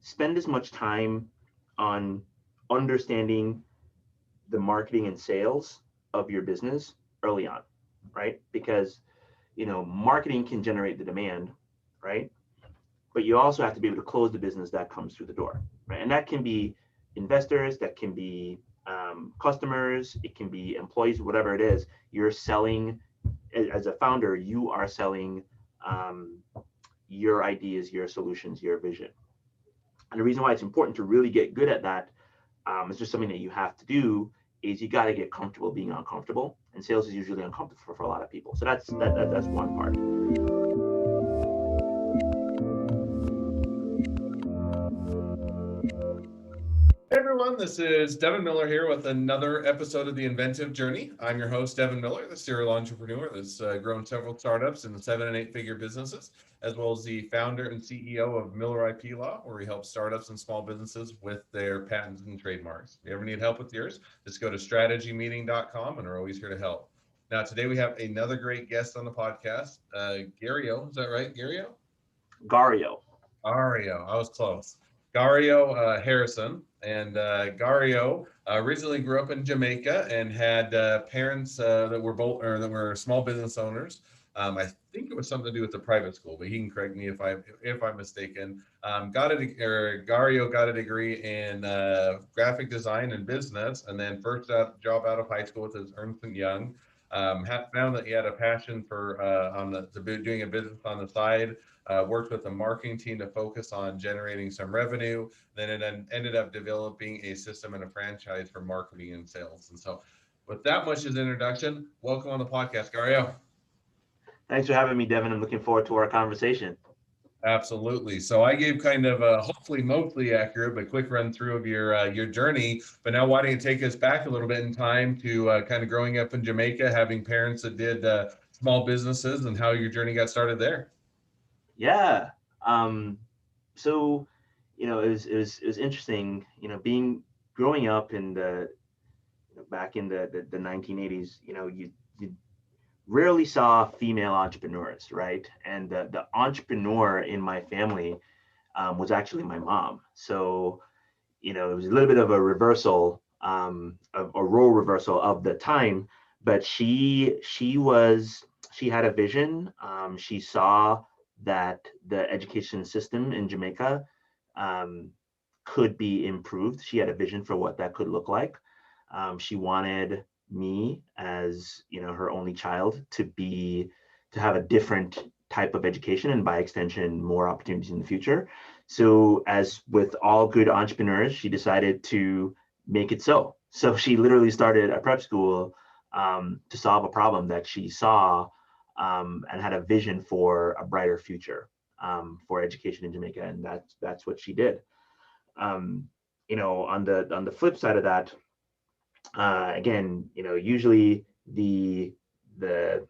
spend as much time on understanding the marketing and sales of your business early on, right? Because marketing can generate the demand, right? But you also have to be able to close the business that comes through the door, right? And that can be investors, that can be customers, it can be employees, whatever it is. You're selling as a founder. You are selling um, your ideas, your solutions, your vision. And the reason why it's important to really get good at that, it's just something that you have to do, is you got to get comfortable being uncomfortable, and sales is usually uncomfortable for a lot of people. So that's one part. Hey everyone, this is Devin Miller here with another episode of the Inventive Journey. I'm your host, Devin Miller, the serial entrepreneur that's grown several startups and 7 and 8 figure businesses, as well as the founder and CEO of Miller IP Law, where we help startups and small businesses with their patents and trademarks. If you ever need help with yours, just go to strategymeeting.com and we're always here to help. Now, today we have another great guest on the podcast, Garrio. Is that right, Garrio? Garrio. Garrio, I was close. Garrio Harrison. And Garrio originally grew up in Jamaica and had parents that were both or that were small business owners. I think it was something to do with the private school, but he can correct me if I'm mistaken. Garrio got a degree in graphic design and business, and then first job out of high school with his Ernst and Young. Found that he had a passion for doing a business on the side. Worked with the marketing team to focus on generating some revenue. Then it ended up developing a system and a franchise for marketing and sales. And so, with that much as introduction, welcome on the podcast, Garrio. Thanks for having me, Devin. I'm looking forward to our conversation. Absolutely. So I gave kind of a hopefully mostly accurate but quick run through of your journey. But now, why don't you take us back a little bit in time to kind of growing up in Jamaica, having parents that did small businesses, and how your journey got started there? Yeah. Um, so, it was interesting, being growing up in the back in the 1980s. You rarely saw female entrepreneurs, right? And the entrepreneur in my family was actually my mom. So, it was a little bit of a reversal, of a role reversal of the time, but she had a vision. She saw that the education system in Jamaica um, could be improved. She had a vision for what that could look like. She wanted me, as her only child, to have a different type of education, and by extension more opportunities in the future. So, as with all good entrepreneurs, she decided to make it so she literally started a prep school to solve a problem that she saw, and had a vision for a brighter future for education in Jamaica, and that's what she did. um, on the flip side of that, again, usually the the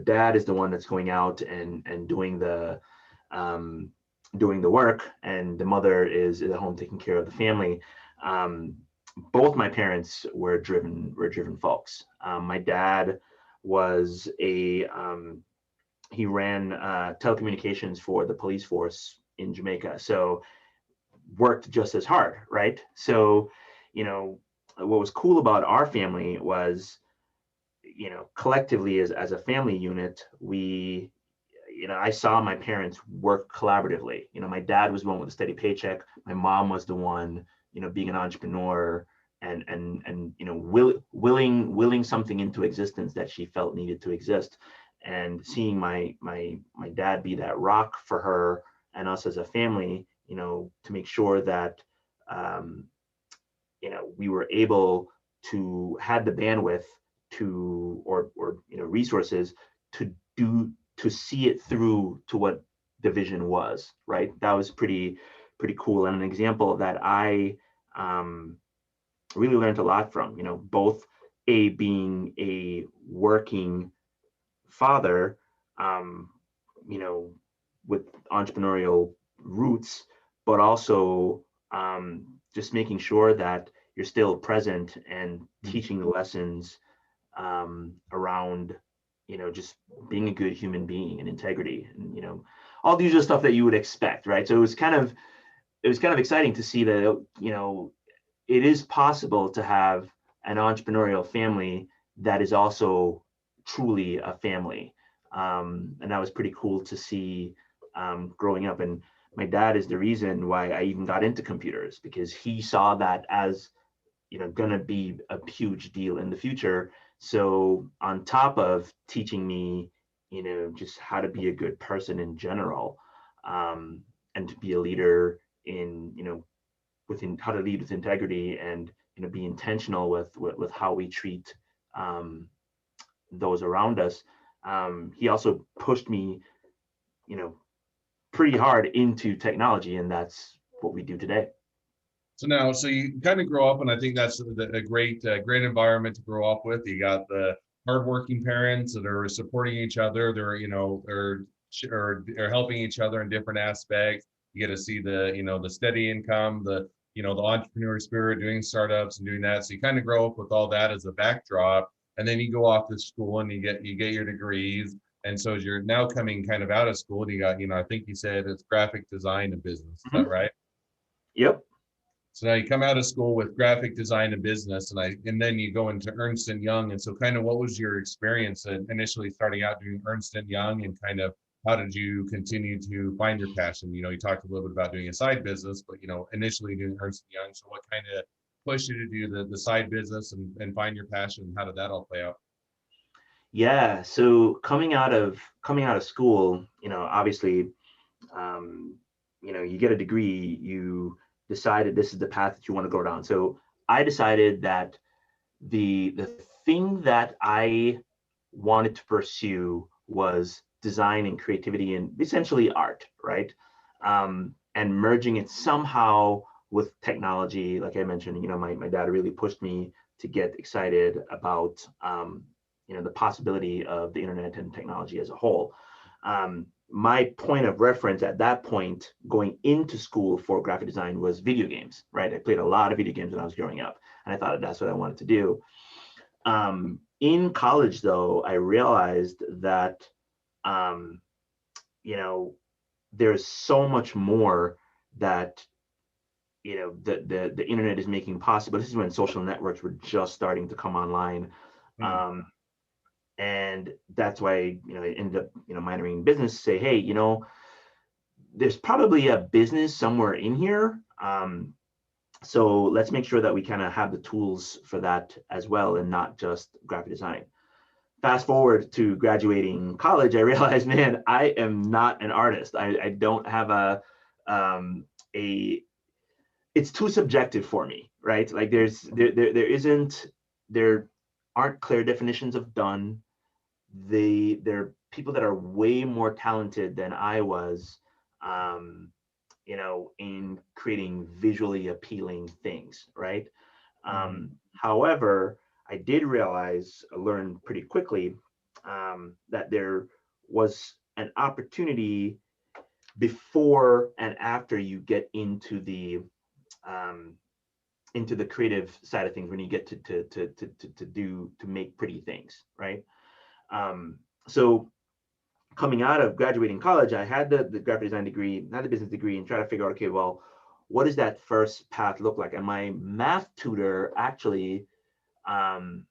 dad is the one that's going out and um, doing the work, and the mother is at home taking care of the family. Um, Both my parents were driven folks. My dad was he ran telecommunications for the police force in Jamaica, so worked just as hard, right? So, you know, what was cool about our family was, collectively as a family unit, I saw my parents work collaboratively. My dad was the one with a steady paycheck. My mom was the one, being an entrepreneur, and willing something into existence that she felt needed to exist. And seeing my dad be that rock for her and us as a family, to make sure that um, we were able to had the bandwidth to or resources to do to see it through to what the vision was, right? That was pretty cool, and an example of that I um, really learned a lot from, both a being a working father, um, you know with entrepreneurial roots, but also just making sure that you're still present and teaching the lessons around just being a good human being and integrity. And all the usual stuff that you would expect, right? So it was kind of exciting to see that, it is possible to have an entrepreneurial family that is also truly a family. And that was pretty cool to see growing up. And my dad is the reason why I even got into computers, because he saw that as, going to be a huge deal in the future. So on top of teaching me, just how to be a good person in general, and to be a leader in, within how to lead with integrity, and be intentional with how we treat um, those around us. He also pushed me, you know, pretty hard into technology, and that's what we do today. So now, so you kind of grow up, and I think that's a great, great environment to grow up with. You got the hardworking parents that are supporting each other. They're, are helping each other in different aspects. You get to see the steady income, the entrepreneur spirit, doing startups and doing that. So you kind of grow up with all that as a backdrop, and then you go off to school and you get your degrees. And so as you're now coming kind of out of school, and you got, I think you said it's graphic design and business. Is that Mhm. right? Yep. So now you come out of school with graphic design and business, and then you go into Ernst and Young. And so, kind of, what was your experience initially starting out doing Ernst and Young, and kind of how did you continue to find your passion? You talked a little bit about doing a side business, but initially doing Ernst and Young. So, what kind of pushed you to do the side business and find your passion? How did that all play out? Yeah. So coming out of school, obviously, um, you get a degree, you decided this is the path that you want to go down. So I decided that the thing that I wanted to pursue was design and creativity and essentially art, right? And merging it somehow with technology. Like I mentioned, my dad really pushed me to get excited about the possibility of the internet and technology as a whole. My point of reference at that point going into school for graphic design was video games, right? I played a lot of video games when I was growing up, and I thought that's what I wanted to do. In college, though, I realized that um, you know there's so much more that the internet is making possible. This is when social networks were just starting to come online, Hmm. um, and that's why I ended up minoring in business. To say, hey, there's probably a business somewhere in here. So let's make sure that we kind of have the tools for that as well, and not just graphic design. Fast forward to graduating college, I realized, man, I am not an artist. I don't have a it's too subjective for me, right? Like there aren't clear definitions of done. There are people that are way more talented than I was, um, in creating visually appealing things, right? Hmm. However, I did realize, learn pretty quickly, that there was an opportunity before and after you get um, into the creative side of things, when you get to make pretty things, right? Um, so coming out of graduating college, I had the graphic design degree, not the business degree, and try to figure out, okay, well, what does that first path look like? And my math tutor actually, um,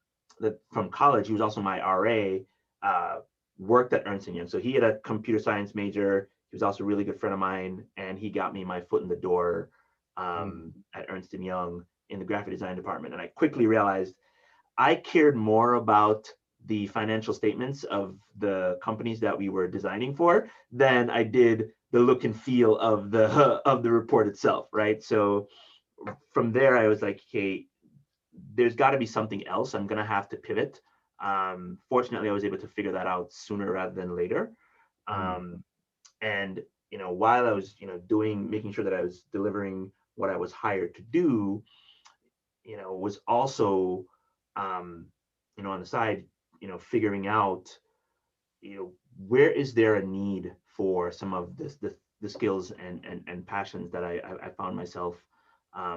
from college, he was also my RA, uh, worked at Ernst& Young. So he had a computer science major. He was also a really good friend of mine, and he got me my foot in the door at Ernst& Young in the graphic design department. And I quickly realized I cared more about the financial statements of the companies that we were designing for than I did the look and feel of the of the report itself, right? So from there, I was like, okay, there's got to be something else. I'm gonna have to pivot. Fortunately, I was able to figure that out sooner rather than later. Hmm. Um, and while I was making sure that I was delivering what I was hired to do, was also on the side, figuring out, where is there a need for some of the skills and passions that I found myself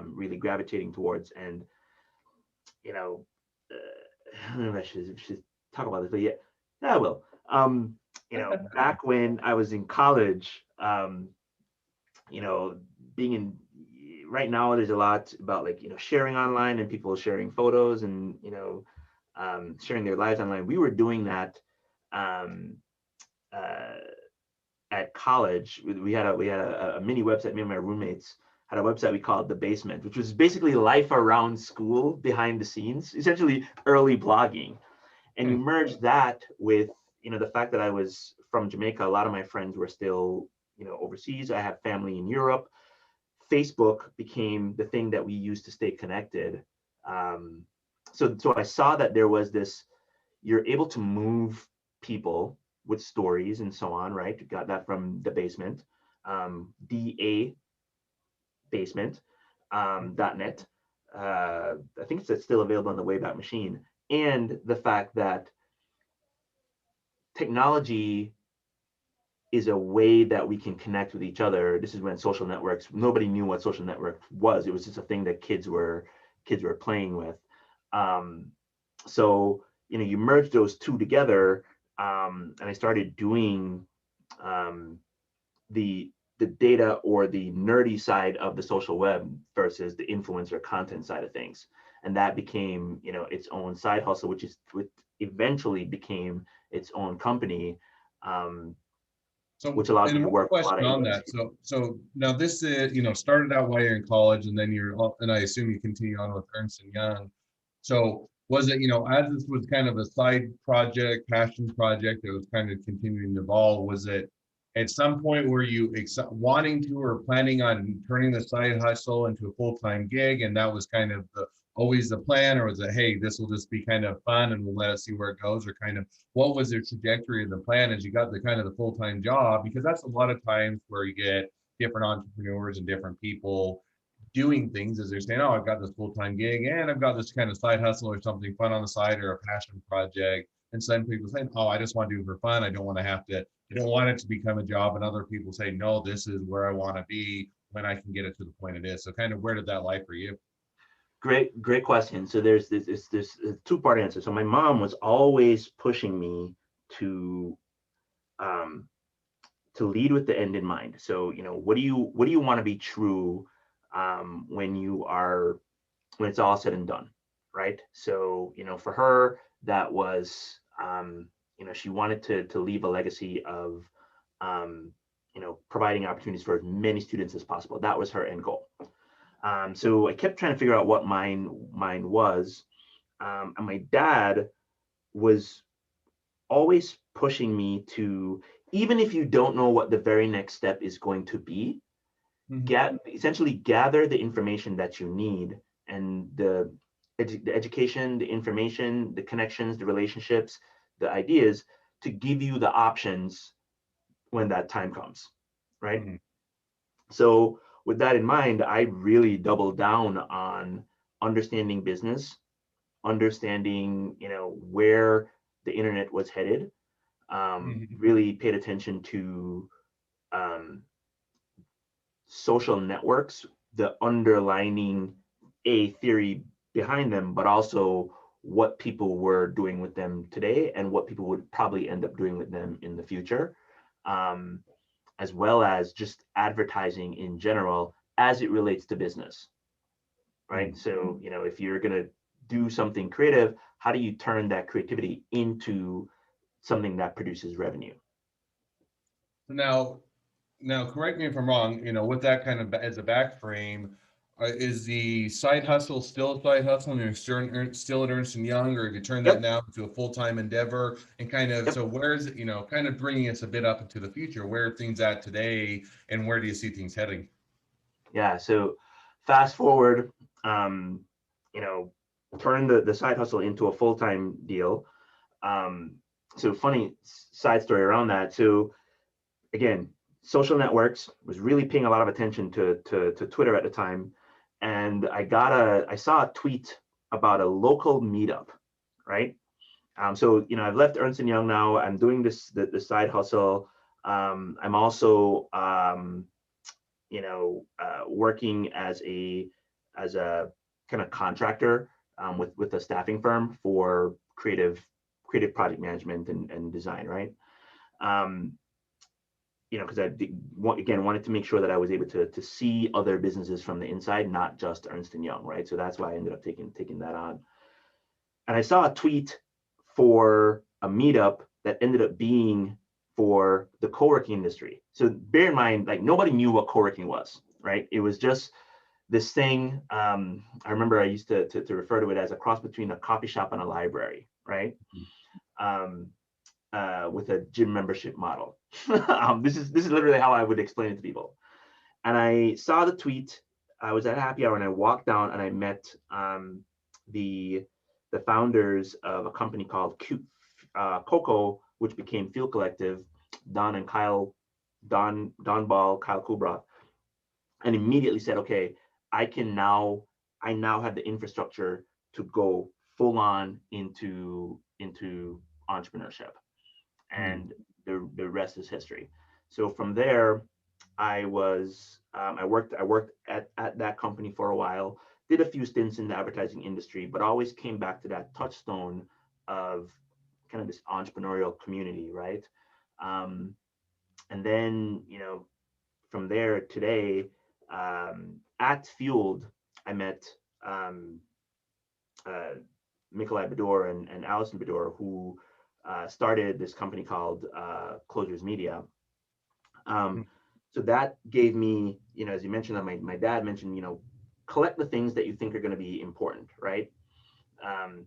really gravitating towards. And I don't know if I should talk about this, but yeah, I will. um, back when I was in college, you know, being in right now, there's a lot about like, sharing online and people sharing photos and, sharing their lives online. We were doing that um, uh, at college. We had a mini website. Me and my roommates had a website we called The Basement, which was basically life around school behind the scenes, essentially early blogging. And you Hmm. merge that with, the fact that I was from Jamaica. A lot of my friends were still, overseas. I have family in Europe. Facebook became the thing that we used to stay connected. Um, so I saw that there was this, you're able to move people with stories and so on, right? You got that from The Basement, DA basement, .net. I think it's still available on the Wayback Machine. And the fact that technology is a way that we can connect with each other. This is when social networks, nobody knew what social network was. It was just a thing that kids were playing with. Um, so you merge those two together, and I started doing um, the data or the nerdy side of the social web versus the influencer content side of things, and that became its own side hustle, which eventually became its own company. Um, So, which allowed me and to one work with a lot question of on that. agencies. So now this is, started out while you're in college, and then and I assume you continue on with Ernst and Young. So was it, as this was kind of a side project, passion project that was kind of continuing to evolve, was it at some point were you wanting to or planning on turning the side hustle into a full-time gig, and that was kind of always the plan, or was it, hey, this will just be kind of fun and we'll let us see where it goes, or kind of what was the trajectory of the plan as you got the kind of the full-time job? Because that's a lot of times where you get different entrepreneurs and different people doing things as they're saying, oh, I've got this full-time gig and I've got this kind of side hustle or something fun on the side or a passion project. And some people saying, oh, I just want to do it for fun. I don't want to have to, I don't want it to become a job. And other people say, no, this is where I want to be when I can get it to the point it is. So kind of where did that lie for you? Great question. So there's this two-part answer. So my mom was always pushing me to um, to lead with the end in mind. So what do you want to be true when when it's all said and done, right? So for her, that was she wanted to leave a legacy of providing opportunities for as many students as possible. That was her end goal. So I kept trying to figure out what mine was, and my dad was always pushing me to, even if you don't know what the very next step is going to be, Mhm. essentially gather the information that you need, and the education, the information, the connections, the relationships, the ideas, to give you the options when that time comes, right? Mhm. So with that in mind, I really doubled down on understanding business, understanding where the internet was headed. Mhm. Really paid attention to um, social networks, the underlining a theory behind them, but also what people were doing with them today and what people would probably end up doing with them in the future, um, as well as just advertising in general as it relates to business, right? Mhm. So, if you're going to do something creative, how do you turn that creativity into something that produces revenue? So now, correct me if I'm wrong, with that kind of as a back frame, is the side hustle still a side hustle and you're still at Ernst and Young, or have you turned that Yep. now into a full-time endeavor? And kind of, Yep. so where is it, kind of bringing us a bit up into the future, where are things at today and where do you see things heading? Yeah. So fast forward, um, you know, turn the side hustle into a full-time deal. Um, so funny side story around that. So again, social networks, was really paying a lot of attention to Twitter at the time. And I saw a tweet about a local meetup, right? So I've left Ernst and Young now. I'm doing the side hustle. I'm also working as a kind of contractor with a staffing firm for creative creative project management and design, right? Um, because again wanted to make sure that I was able to see other businesses from the inside, not just Ernst and Young, right? So that's why I ended up taking that on. And I saw a tweet for a meetup that ended up being for the co-working industry. So bear in mind, like nobody knew what co-working was, right? It was just this thing. I remember I used to refer to it as a cross between a coffee shop and a library, right? Um, with a gym membership model. This is literally how I would explain it to people. And I saw the tweet. I was at happy hour and I walked down and I met the the founders of a company called Coco, which became Fuel Collective, Don and Kyle, Don Ball, Kyle Kubra, and immediately said, okay, I now have the infrastructure to go full on into entrepreneurship, Hmm. and the rest is history. So from there, I worked at that company for a while, did a few stints in the advertising industry, but always came back to that touchstone of kind of this entrepreneurial community, right? Um, and then from there today, at Fueled, I met um, uh, Nikolai Bador and Allison Bador, who started this company called Closures Media. Um, so that gave me, as you mentioned, that my dad mentioned, collect the things that you think are going to be important, right?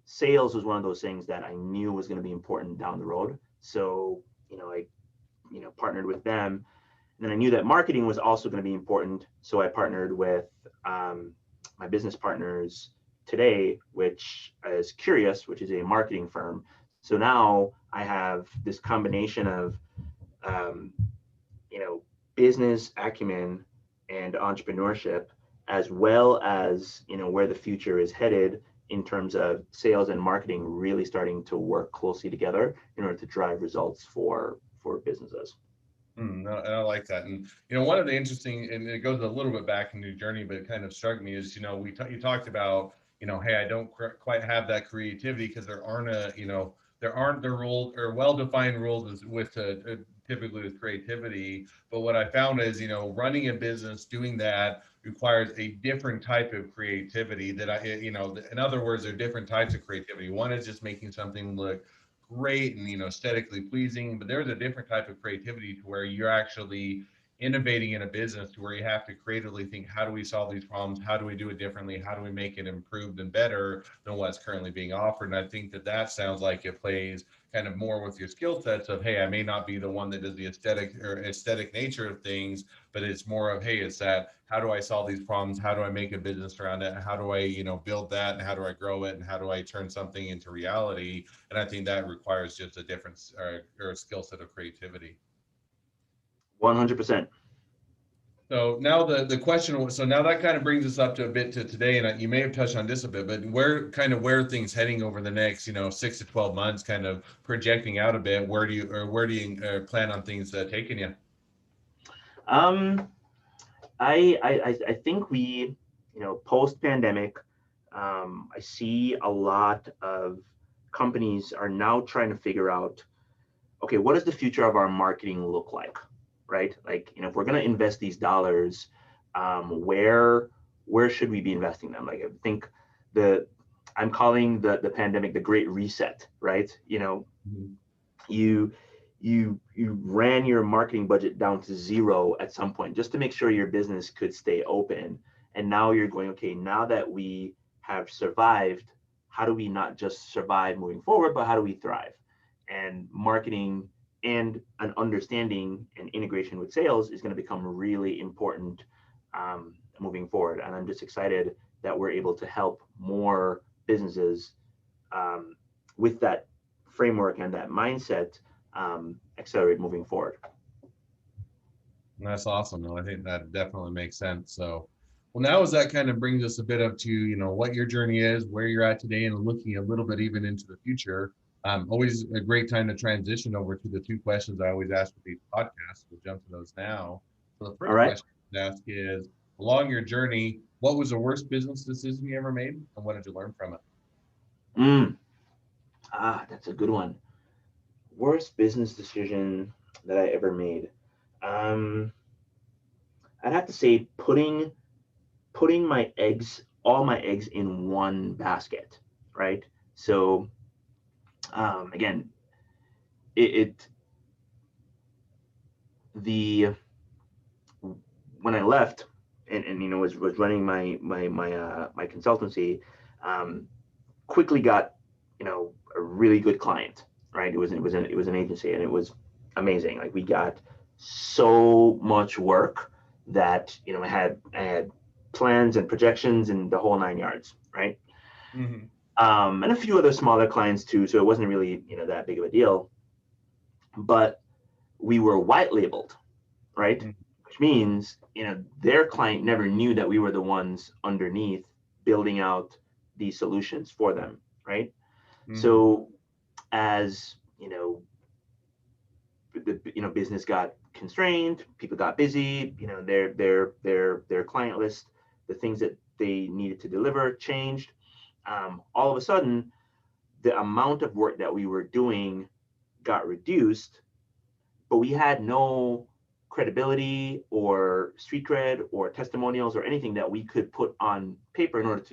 Sales was one of those things that I knew was going to be important down the road. So, I, partnered with them. And then I knew that marketing was also going to be important. So I partnered with my business partners today, which is Curious, which is a marketing firm. So now I have this combination of um, you know, business acumen and entrepreneurship, as well as, where the future is headed in terms of sales and marketing really starting to work closely together in order to drive results for businesses. And I like that. And one of the interesting, and it goes a little bit back in your journey, but it kind of struck me is, you talked about, hey, I don't quite have that creativity because there aren't the rules or well-defined rules with typically with creativity. But what I found is, running a business, doing that requires a different type of creativity in other words, there are different types of creativity. One is just making something look great and aesthetically pleasing, but there's a different type of creativity to where you're actually innovating in a business to where you have to creatively think, how do we solve these problems, how do we do it differently, how do we make it improved and better than what's currently being offered. And I think that sounds like it plays kind of more with your skill sets of, hey, I may not be the one that does the aesthetic nature of things, but it's more of, hey, it's that, how do I solve these problems, how do I make a business around it, how do I build that, and how do I grow it, and how do I turn something into reality. And I think that requires just a different or a skill set of creativity. 100%. So now the question was, so now that kind of brings us up to a bit to today, and you may have touched on this a bit, but where are things heading over the next 6 to 12 months, kind of projecting out a bit. Where do you plan on things taking you? Um, I think we, post pandemic, I see a lot of companies are now trying to figure out, okay, what does the future of our marketing look like, right? Like, if we're going to invest these dollars, where should we be investing them? Like, I think the I'm calling the pandemic the Great Reset, right? Mhm. You you ran your marketing budget down to zero at some point just to make sure your business could stay open, and now you're going, okay, now that we have survived, how do we not just survive moving forward, but how do we thrive? And marketing and an understanding and integration with sales is going to become really important moving forward, and I'm just excited that we're able to help more businesses um, with that framework and that mindset accelerate moving forward. That's awesome. No, I think that definitely makes sense. So, well, now as that kind of brings us a bit up to, what your journey is, where you're at today, and looking a little bit even into the future. Always a great time to transition over to the two questions I always ask with these podcasts. We'll jump to those now. So the All first right. question I ask is, along your journey, what was the worst business decision you ever made, and what did you learn from it? Mm. That's a good one. Worst business decision that I ever made. Um, I'd have to say putting all my eggs in one basket, right? So again, it the when I left and was running my consultancy, um, quickly got a really good client, right? It was an agency and it was amazing. Like we got so much work that I had plans and projections and the whole nine yards, right? Hmm. And a few other smaller clients too, so it wasn't really that big of a deal. But we were white labeled, right? Which means their client never knew that we were the ones underneath building out these solutions for them, right? Hmm. So as the business got constrained, people got busy, their client list, the things that they needed to deliver changed. All of a sudden, the amount of work that we were doing got reduced, but we had no credibility or street cred or testimonials or anything that we could put on paper in order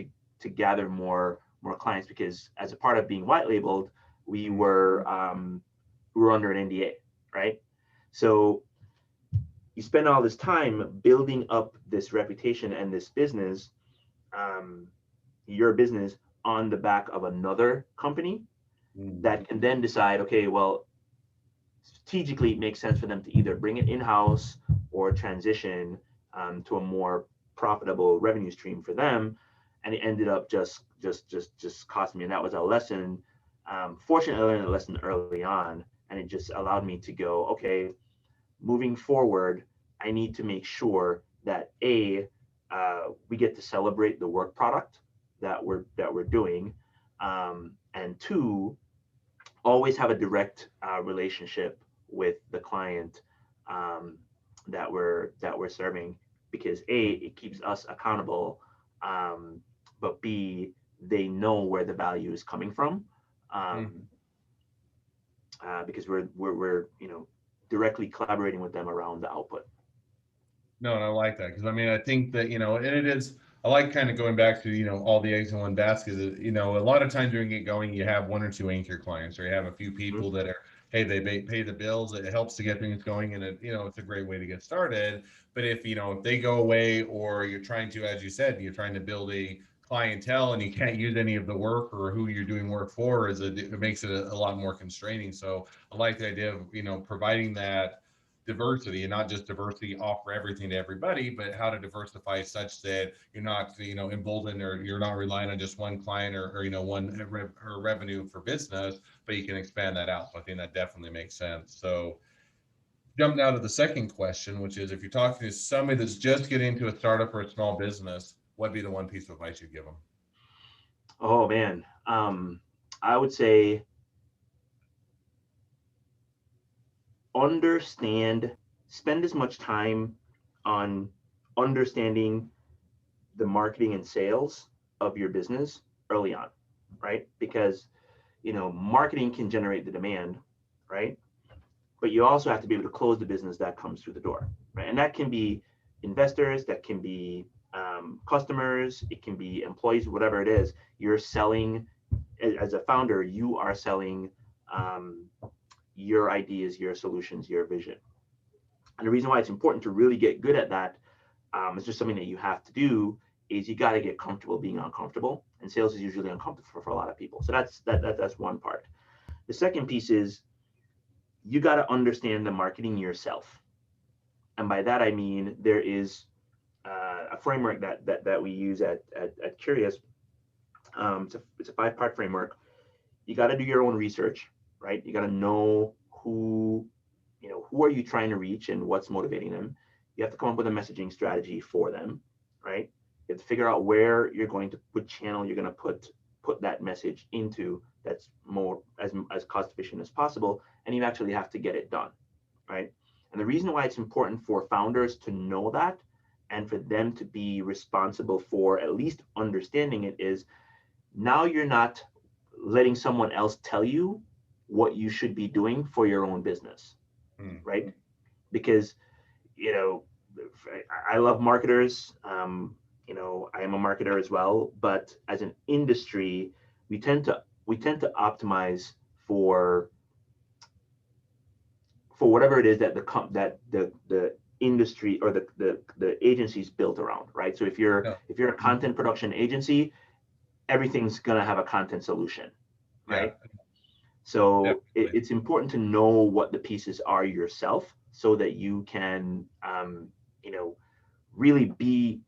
to gather more clients, because as a part of being white labeled, we Hmm. were we were under an NDA, right? So you spend all this time building up this reputation and this business, um, your business, on the back of another company Hmm. that can then decide, okay, well, strategically it makes sense for them to either bring it in-house or transition to a more profitable revenue stream for them. And it ended up just costing me. And that was a lesson. Fortunately, I learned a lesson early on, and it just allowed me to go, okay, moving forward, I need to make sure that we get to celebrate the work product that we're doing, and two, always have a direct relationship with the client um, that we're serving, because it keeps us accountable, um, but b, they know where the value is coming from, um, Hmm. because we're directly collaborating with them around the output. No, and I like that because I mean I think that and it is I like kind of going back to all the eggs in one basket. A lot of times when you get going, you have one or two anchor clients, or you have a few Mhm. people that are hey they pay the bills. It helps to get things going, and it's a great way to get started. But if they go away, or you're trying to, as you said, you're trying to build a clientele and you can't use any of the work or who you're doing work for, it makes it a lot more constraining. So I like the idea of providing that diversity, and not just diversity offer everything to everybody, but how to diversify such that you're not emboldened, or you're not relying on just one client, or one revenue for business, but you can expand that out. So I think that definitely makes sense. So jump now to the second question, which is if you're talking to somebody that's just getting into a startup or a small business, what'd be the one piece of advice you'd give them? Oh man, I would say understand, spend as much time on understanding the marketing and sales of your business early on, right? Because marketing can generate the demand, right? But you also have to be able to close the business that comes through the door, right? And that can be investors, that can be customers, it can be employees, whatever it is. You're selling, as a founder, you are selling um, your ideas, your solutions, your vision. And the reason why it's important to really get good at that, it's just something that you have to do, is you got to get comfortable being uncomfortable. And sales is usually uncomfortable for a lot of people. So that's one part. The second piece is you got to understand the marketing yourself. And by that, I mean, there is a framework that we use at Curious. It's a five-part framework. You got to do your own research, right? You got to know who are you trying to reach and what's motivating them. You have to come up with a messaging strategy for them, right? You have to figure out where you're going to, what channel you're going to put that message into, that's more as cost efficient as possible, and you actually have to get it done, right? And the reason why it's important for founders to know that, and for them to be responsible for at least understanding it, is now you're not letting someone else tell you what you should be doing for your own business, right? Because, you know, I love marketers. You know, I am a marketer as well, but as an industry, we tend to optimize for whatever it is that the industry or the agency's built around, right? So Yeah. if you're a content production agency, everything's gonna have a content solution, Yeah. right? So Definitely. it's important to know what the pieces are yourself, so that you can, you know, really be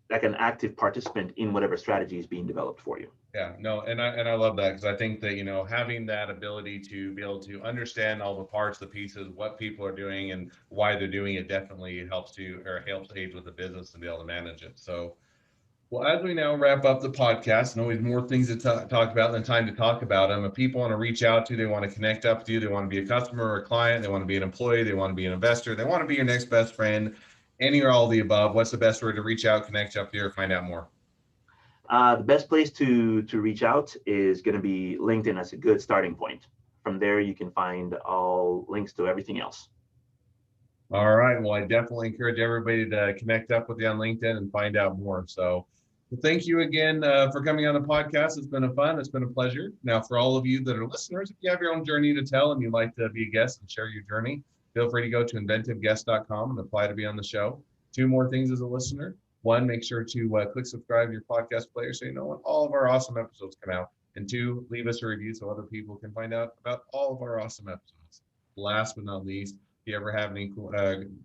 like an active participant in whatever strategy is being developed for you. Yeah, no, and I love that, because I think that, having that ability to be able to understand all the parts, the pieces, what people are doing and why they're doing it, definitely helps aid with the business and be able to manage it. So, well, as we now wrap up the podcast, and always more things to talk about than time to talk about them. If people want to reach out to you, they want to connect up with you, they want to be a customer or a client, they want to be an employee, they want to be an investor, they want to be your next best friend, any or all of the above, what's the best way to reach out, connect up to you, or find out more? The best place to reach out is going to be LinkedIn as a good starting point. From there, you can find all links to everything else. All right. Well, I definitely encourage everybody to connect up with you on LinkedIn and find out more. So, well, thank you again for coming on the podcast. It's been it's been a pleasure. Now, for all of you that are listeners, if you have your own journey to tell and you'd like to be a guest and share your journey, feel free to go to inventiveguest.com and apply to be on the show. Two more things as a listener. One, make sure to click subscribe to your podcast player so you know when all of our awesome episodes come out. And two, leave us a review so other people can find out about all of our awesome episodes. Last but not least, if you ever have any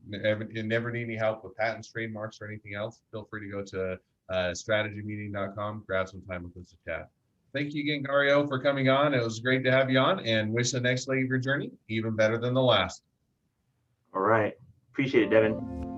never need any help with patents, trademarks, or anything else, feel free to go to strategymeeting.com, grab some time with us to chat. Thank you again, Garrio, for coming on. It was great to have you on, and wish the next leg of your journey even better than the last. All right. Appreciate it, Devin.